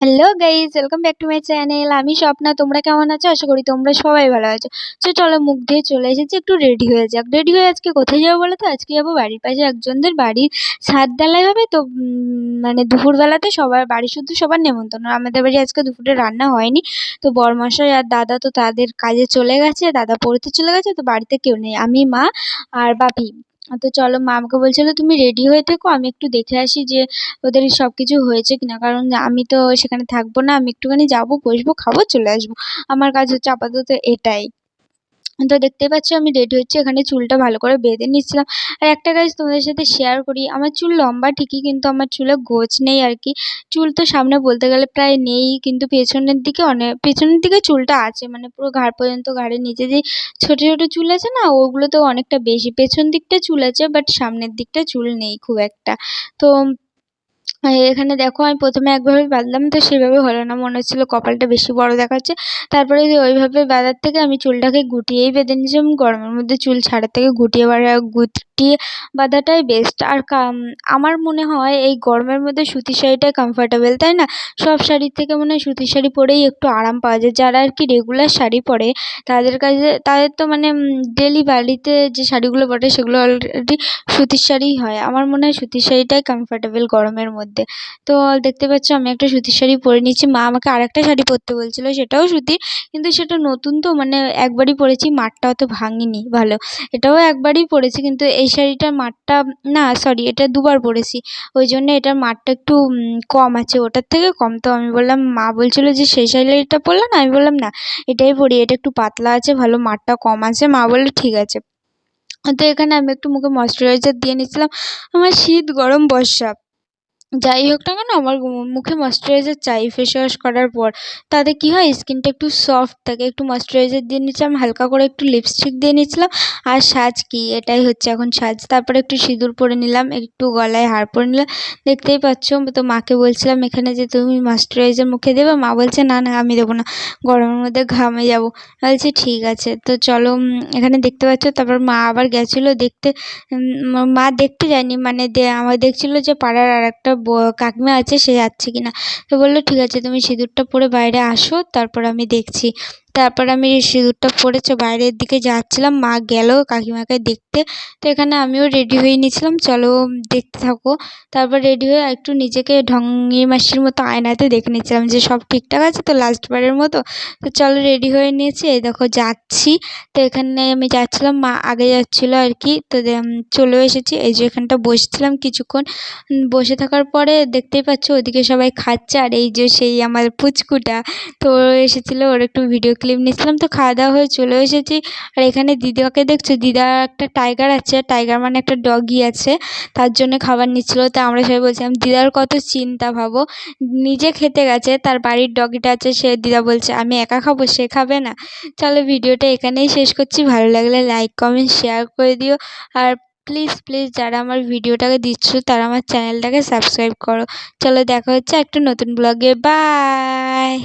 Hello guys, welcome back to my channel. আমি স্বপ্না। তোমরা কেমন আছো? আশা করি তোমরা সবাই ভালো আছো। চলো মুখ দিয়ে চলে এসেছি, একটু রেডি হয়ে যাক। রেডি হয়ে আজকে কোথায় যাবো বলো তো? আজকে যাবো বাড়ির পাশে একজনদের বাড়ির ছাদ ঢালাই হবে তো, মানে দুপুরবেলাতে সবার বাড়ি শুধু সবার নেমন্তন্ন। আমাদের বাড়ি আজকে দুপুরে রান্না হয়নি। তো বরমশাই আর দাদা তো তাদের কাজে চলে গেছে, দাদা পড়তে চলে গেছে, তো বাড়িতে কেউ নেই, আমি, মা আর বাপি। তো চলো, মা আমাকে বলছিল তুমি রেডি হয়ে থেকো, আমি একটু দেখে আসি যে ওদের সবকিছু হয়েছে কিনা, কারণ আমি তো সেখানে থাকবো না, আমি একটুখানি যাবো, বসবো, খাবো, চলে আসবো। আমার কাজ হচ্ছে আপাতত এটাই। তো দেখতেই পাচ্ছ আমি রেডি হচ্ছি, এখানে চুলটা ভালো করে বেঁধে নিচ্ছিলাম। আর একটা কাজ তোমাদের সাথে শেয়ার করি, আমার চুল লম্বা ঠিকই, কিন্তু আমার চুলে গোছ নেই আর কি। চুল তো সামনে বলতে গেলে প্রায় নেই, কিন্তু পেছনের দিকে পেছনের দিকে চুলটা আছে, মানে পুরো ঘাড় পর্যন্ত, ঘাড়ের নিচে যে ছোট ছোট চুল আছে না, ওগুলো তো অনেকটা বেশি। পেছন দিকটা চুল আছে, বাট সামনের দিকটা চুল নেই খুব একটা। তো এখানে দেখো আমি প্রথমে একভাবে বাঁধলাম, তো সেভাবে হলো না, মনে হচ্ছিল কপালটা বেশি বড় দেখাচ্ছে। তারপরে যে ওইভাবে বাঁধার থেকে আমি চুলটাকে গুটিয়েই বেঁধে নিয়েছিলাম। গরমের মধ্যে চুল ছাড়ার থেকে গুটিয়ে বাঁধাটাই বেস্ট। আর আমার মনে হয় এই গরমের মধ্যে সুতির শাড়িটাই কমফর্টেবল, তাই না? সব শাড়ির থেকে মনে হয় সুতির শাড়ি পরেই একটু আরাম পাওয়া যায়। যারা আর কি রেগুলার শাড়ি পরে তাদের তো মানে ডেলি বাড়িতে যে শাড়িগুলো পরে সেগুলো অলরেডি সুতির শাড়িই হয়। আমার মনে হয় সুতির শাড়িটাই কমফর্টেবল গরমের মধ্যে। তো দেখতে পাচ্ছ আমি একটা সুতির শাড়ি পরে নিচ্ছি। মা আমাকে আরেকটা শাড়ি পরতে বলছিল, সেটাও সুতির, কিন্তু সেটা নতুন তো, মানে একবারই পরেছি, মারটা অত ভাঙিনি ভালো। এটাও একবারই পরেছি, কিন্তু এই শাড়িটার মারটা, না সরি, এটা দুবার পরেছি, ওই জন্য এটার মারটা একটু কম আছে, ওটার থেকে কম। তো আমি বললাম, মা বলছিল যে সেই শাড়িটা পরলে না, আমি বললাম না, এটাই পরি, এটা একটু পাতলা আছে ভালো, মারটা কম আছে। মা বললো ঠিক আছে। তো এখানে আমি একটু মুখে ময়েশ্চারাইজার দিয়ে নিচ্ছিলাম। আমার শীত গরম বর্ষা যাই হোক না কেন, আমার মুখে ময়েশ্চারাইজার চাই ফেস ওয়াশ করার পর। তাতে কি হয়, স্কিনটা একটু সফট থাকে। একটু ময়েশ্চারাইজার দিয়ে নিচ্ছিলাম, হালকা করে একটু লিপস্টিক দিয়ে নিচ্ছিলাম। আর সাজ কি, এটাই হচ্ছে এখন সাজ। তারপরে একটু সিঁদুর পরে নিলাম, একটু গলায় হার পরে নিলাম। দেখতেই পাচ্ছ। তো মাকে বলছিলাম এখানে যে তুমি ময়েশ্চারাইজার মুখে দেবে, মা বলছে না না আমি দেবো না, গরমের মধ্যে ঘামে যাবো। বলছি ঠিক আছে। তো চলো, এখানে দেখতে পাচ্ছ। তারপর মা আবার গেছিলো দেখতে, মা দেখতে যায়নি, মানে আমার দেখছিল যে পাড়ার আর একটা কাকিমা আছে, সে যাচ্ছে কিনা। তো বললো ঠিক আছে, তুমি সিঁদুরটা পরে বাইরে আসো, তারপর আমি দেখছি। তারপর আমি সিঁদুরটা পরে বাইরের দিকে যাচ্ছিলাম, মা গেল কাকিমাকে দেখতে। তো এখানে আমিও রেডি হয়ে নিয়েছিলাম, চলো দেখতে থাকো। তারপর রেডি হয়ে একটু নিজেকে ঢঙ্গি মাসির মতো আয়নাতে দেখে নিচ্ছিলাম যে সব ঠিকঠাক আছে তো, লাস্টবারের মতো। তো চলো রেডি হয়ে নিয়েছি, এই দেখো যাচ্ছি। তো এখানে আমি যাচ্ছিলাম, মা আগে যাচ্ছিলো আর কি। তো চলেও এসেছি, এই যে এখানটা বসছিলাম কিছুক্ষণ। বসে থাকার পরে দেখতেই পাচ্ছ ওদিকে সবাই খাচ্ছে, আর এই যে সেই আমার পুচকুটা, তো ও এসেছিলো, ওর একটু ভিডিও ক্লিপ নিচ্ছিলাম। তো খাওয়া দাওয়া হয়ে চলে এসেছি। আর এখানে দিদাকে দেখছো, দিদা একটা টাইগার আছে, টাইগার মানে একটা ডগি আছে, তার জন্য খাবার নিচ্ছিলো। তা আমরা সবাই বলছিলাম দিদার কত চিন্তা, ভাবো, নিজে খেতে গেছে, তার বাড়ির ডগিটা আছে, সে দিদা বলছে আমি একা খাবো, সে খাবে না। চলো ভিডিওটা এখানেই শেষ করছি, ভালো লাগলে লাইক কমেন্ট শেয়ার করে দিও। আর প্লিজ প্লিজ যারা আমার ভিডিওটাকে দিচ্ছো তারা আমার চ্যানেলটাকে সাবস্ক্রাইব করো। চলো দেখা হচ্ছে একটা নতুন ব্লগে, বাই।